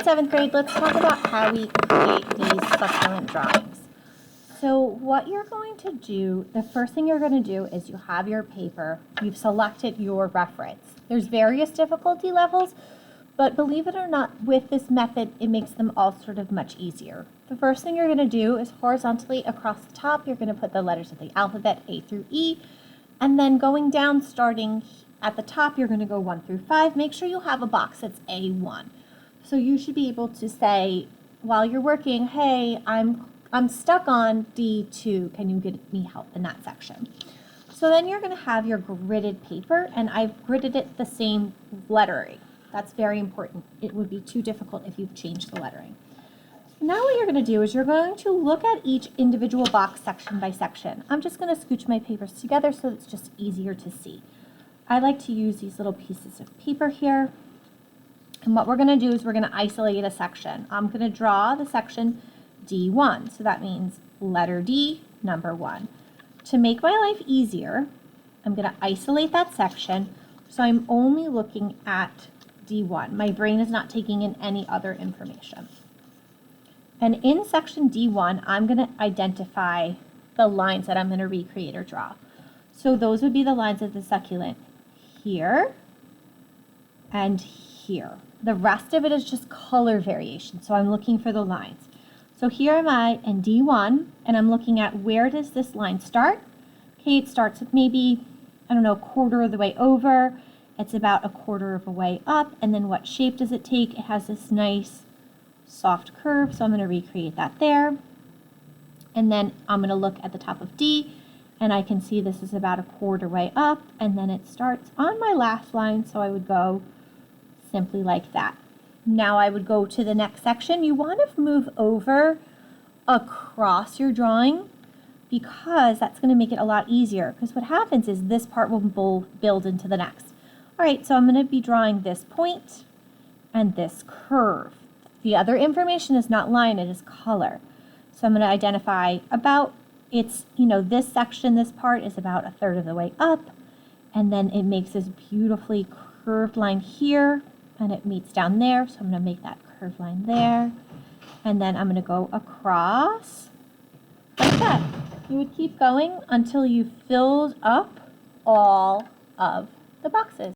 Alright, 7th grade, let's talk about how we create these succulent drawings. So what you're going to do, the first thing you're going to do is you have your paper, you've selected your reference. There's various difficulty levels, but believe it or not, with this method, it makes them all sort of much easier. The first thing you're going to do is horizontally across the top, you're going to put the letters of the alphabet A through E, and then going down, starting at the top, you're going to go 1 through 5. Make sure you have a box that's A1. So you should be able to say, while you're working, hey, I'm stuck on D2. Can you give me help in that section? So then you're going to have your gridded paper, and I've gridded it the same lettering. That's very important. It would be too difficult if you've changed the lettering. Now what you're going to do is you're going to look at each individual box section by section. I'm just going to scooch my papers together so it's just easier to see. I like to use these little pieces of paper here. And what we're going to do is we're going to isolate a section. I'm going to draw the section D1. So that means letter D, number 1. To make my life easier, I'm going to isolate that section. So I'm only looking at D1. My brain is not taking in any other information. And in section D1, I'm going to identify the lines that I'm going to recreate or draw. So those would be the lines of the succulent here and here. The rest of it is just color variation, so I'm looking for the lines. So here am I in D1, and I'm looking at where does this line start? Okay, it starts with maybe, I don't know, a quarter of the way over. It's about a quarter of a way up, and then what shape does it take? It has this nice soft curve, so I'm going to recreate that there. And then I'm going to look at the top of D, and I can see this is about a quarter way up, and then it starts on my last line, so I would go simply like that. Now I would go to the next section. You want to move over across your drawing because that's going to make it a lot easier, because what happens is this part will build into the next. All right, so I'm going to be drawing this point and this curve. The other information is not line, it is color. So I'm going to identify about it's, this section, this part is about a third of the way up, and then it makes this beautifully curved line here, and it meets down there, so I'm going to make that curved line there, and then I'm going to go across like that. You would keep going until you filled up all of the boxes.